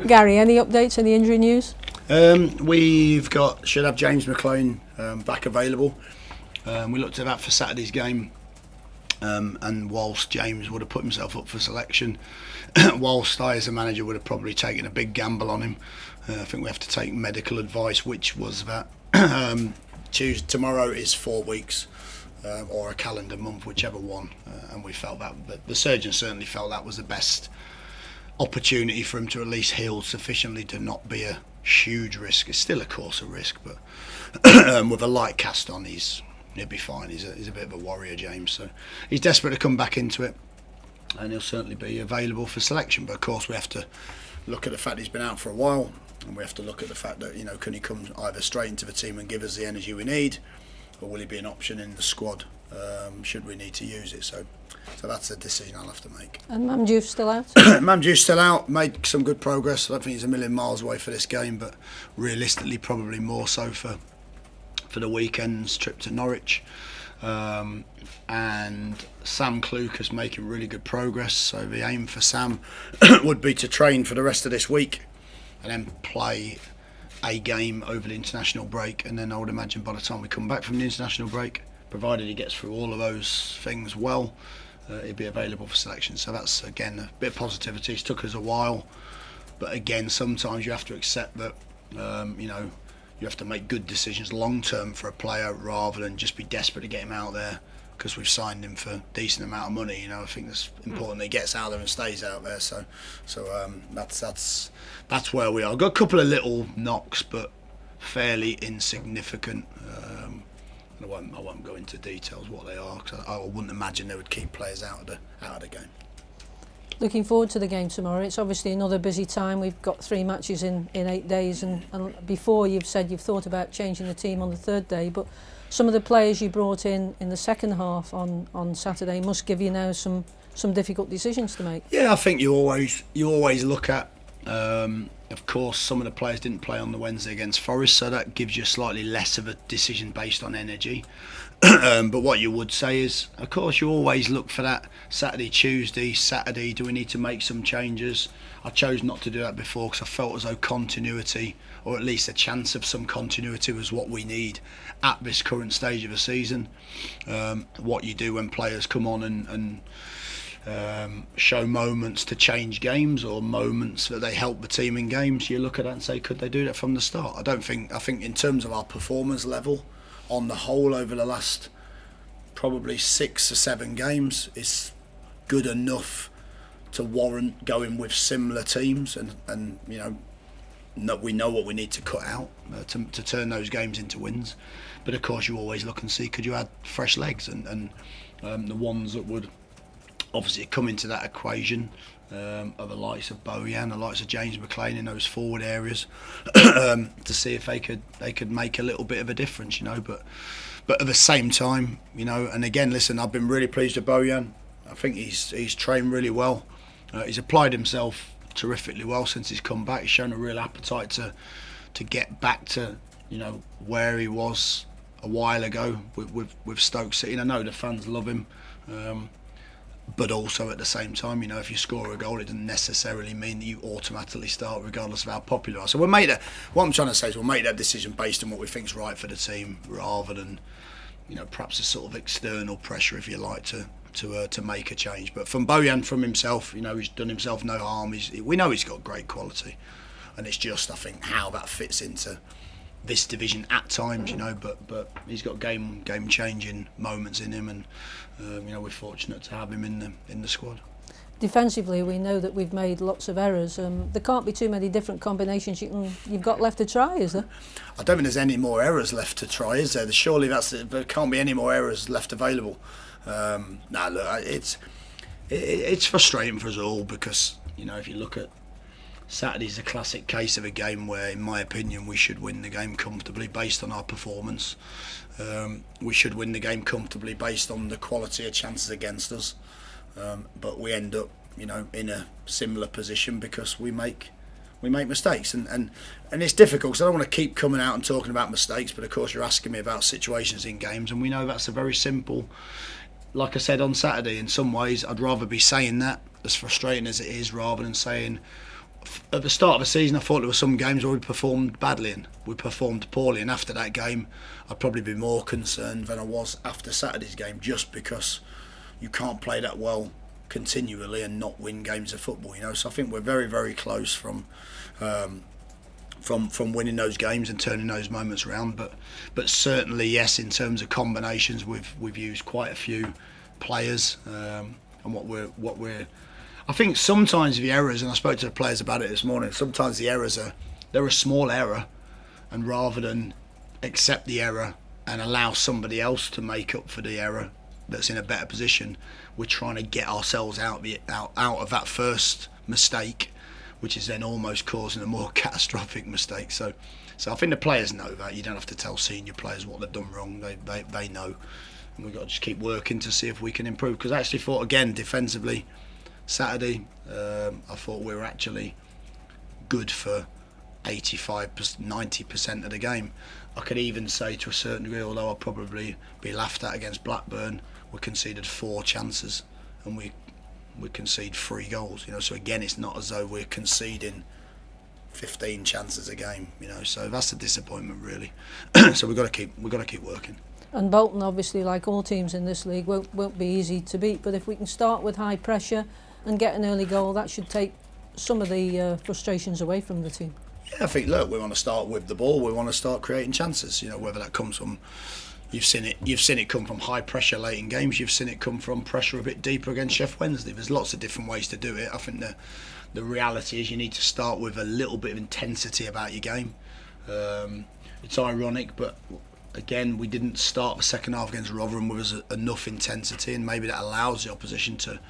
Gary, any updates on the injury news? Should have James McLean back available. We looked at that for Saturday's game, and whilst James would have put himself up for selection, whilst I as a manager would have probably taken a big gamble on him, I think we have to take medical advice, which was that tomorrow is 4 weeks or a calendar month, whichever one, and we felt that the surgeon certainly felt that was the best opportunity for him to at least heal sufficiently to not be a huge risk. It's still of course a risk, but with a light cast on he'll be fine. He's a bit of a warrior, James, so he's desperate to come back into it, and he'll certainly be available for selection. But of course we have to look at the fact he's been out for a while, and we have to look at the fact that, you know, can he come either straight into the team and give us the energy we need, or will he be an option in the squad should we need to use it. So that's a decision I'll have to make. And Mamdou's still out? Mamdou's still out, made some good progress. I don't think he's a million miles away for this game, but realistically probably more so for the weekend's trip to Norwich. And Sam Clucas making really good progress, so the aim for Sam would be to train for the rest of this week and then play a game over the international break, and then I would imagine by the time we come back from the international break, provided he gets through all of those things well, he'll be available for selection. So that's again a bit of positivity. It's took us a while, but again sometimes you have to accept that you have to make good decisions long term for a player rather than just be desperate to get him out there because we've signed him for a decent amount of money. You know, I think it's important that he gets out there and stays out there. So that's where we are. Got a couple of little knocks, but fairly insignificant. I won't go into details what they are, because I wouldn't imagine they would keep players out of the game. Looking forward to the game tomorrow. It's obviously another busy time. We've got 3 matches in 8 days, and before you've said you've thought about changing the team on the 3rd day, but some of the players you brought in the second half on Saturday must give you now some difficult decisions to make. Yeah, I think you always look at. Of course, some of the players didn't play on the Wednesday against Forest, so that gives you slightly less of a decision based on energy. But what you would say is, of course, you always look for that Saturday, do we need to make some changes? I chose not to do that before because I felt as though continuity, or at least a chance of some continuity, was what we need at this current stage of the season. What you do when players come on and show moments to change games, or moments that they help the team in games, you look at that and say, could they do that from the start? I think in terms of our performance level on the whole over the last probably 6 or 7 games, it's good enough to warrant going with similar teams, and you know, we know what we need to cut out to turn those games into wins. But of course you always look and see, could you add fresh legs, and the ones that would obviously come into that equation are the likes of Bojan, the likes of James McLean in those forward areas, to see if they could make a little bit of a difference, you know. But at the same time, you know, and again, listen, I've been really pleased with Bojan. I think he's trained really well. He's applied himself terrifically well since he's come back. He's shown a real appetite to get back to, you know, where he was a while ago with Stoke City. And I know the fans love him. But also at the same time, you know, if you score a goal, it doesn't necessarily mean that you automatically start regardless of how popular you are. So what I'm trying to say is we'll make that decision based on what we think is right for the team, rather than, you know, perhaps a sort of external pressure, if you like, to make a change. But from Bojan, from himself, you know, he's done himself no harm. We know he's got great quality, and it's just, I think, how that fits into this division at times, you know, but he's got game changing moments in him, and you know, we're fortunate to have him in the squad. Defensively, we know that we've made lots of errors. There can't be too many different combinations you've got left to try, is there? I don't think there's any more errors left to try, is there? Surely there can't be any more errors left available. Look, it's frustrating for us all, because, you know, if you look at Saturday's a classic case of a game where, in my opinion, we should win the game comfortably based on our performance. We should win the game comfortably based on the quality of chances against us. But we end up, you know, in a similar position because we make mistakes, and it's difficult because I don't want to keep coming out and talking about mistakes, but of course you're asking me about situations in games, and we know that's a very simple. Like I said on Saturday, in some ways I'd rather be saying that, as frustrating as it is, rather than saying at the start of the season, I thought there were some games where we performed badly and we performed poorly. And after that game, I'd probably be more concerned than I was after Saturday's game, just because you can't play that well continually and not win games of football. So I think we're very, very close from winning those games and turning those moments around. But certainly, yes, in terms of combinations, we've used quite a few players, and what we're I think sometimes the errors, and I spoke to the players about it this morning, sometimes the errors they're a small error, and rather than accept the error and allow somebody else to make up for the error that's in a better position, we're trying to get ourselves out of that first mistake, which is then almost causing a more catastrophic mistake. So I think the players know that. You don't have to tell senior players what they've done wrong. They know, and we've got to just keep working to see if we can improve. Because I actually thought, again, defensively, Saturday, I thought we were actually good for 85-90% of the game. I could even say to a certain degree, although I'll probably be laughed at against Blackburn, we conceded 4 chances and we concede 3 goals. So again, it's not as though we're conceding 15 chances a game. So that's a disappointment, really. So we've got to keep working. And Bolton, obviously, like all teams in this league, won't be easy to beat. But if we can start with high pressure and get an early goal, that should take some of the frustrations away from the team. Yeah, I think, look, we want to start with the ball. We want to start creating chances. Whether that comes from, you've seen it come from high pressure late in games. You've seen it come from pressure a bit deeper against Sheffield Wednesday. There's lots of different ways to do it. I think the reality is you need to start with a little bit of intensity about your game. It's ironic, but again, we didn't start the second half against Rotherham with enough intensity, and maybe that allows the opposition to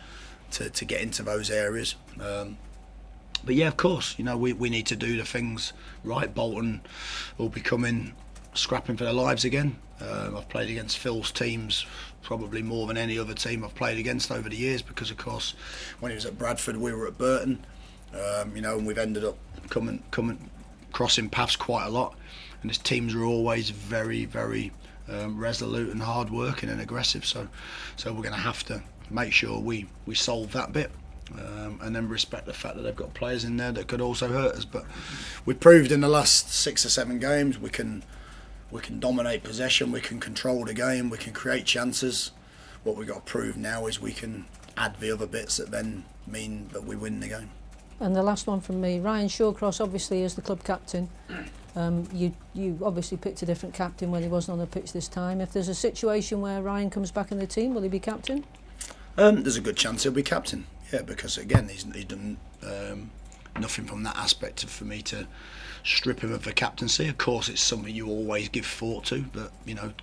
get into those areas. But yeah, of course, we need to do the things right. Bolton will be coming scrapping for their lives again. I've played against Phil's teams probably more than any other team I've played against over the years, because of course when he was at Bradford we were at Burton, and we've ended up coming crossing paths quite a lot, and his teams are always very, very resolute and hard working and aggressive, so we're going to have to make sure we solve that bit, and then respect the fact that they've got players in there that could also hurt us. But we've proved in the last 6 or 7 games we can dominate possession, we can control the game, we can create chances. What we've got to prove now is we can add the other bits that then mean that we win the game. And the last one from me, Ryan Shawcross obviously is the club captain. You obviously picked a different captain when he wasn't on the pitch this time. If there's a situation where Ryan comes back in the team, will he be captain? There's a good chance he'll be captain, yeah, because again he's done nothing from that aspect for me to strip him of the captaincy. Of course it's something you always give thought to, but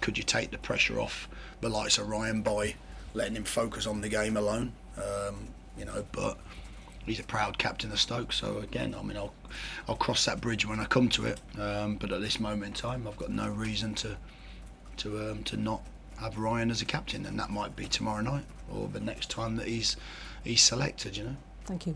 could you take the pressure off the likes of Ryan by letting him focus on the game alone? But he's a proud captain of Stoke, so again, I'll cross that bridge when I come to it. But at this moment in time, I've got no reason to not have Ryan as a captain, and that might be tomorrow night or the next time that he's selected. Thank you.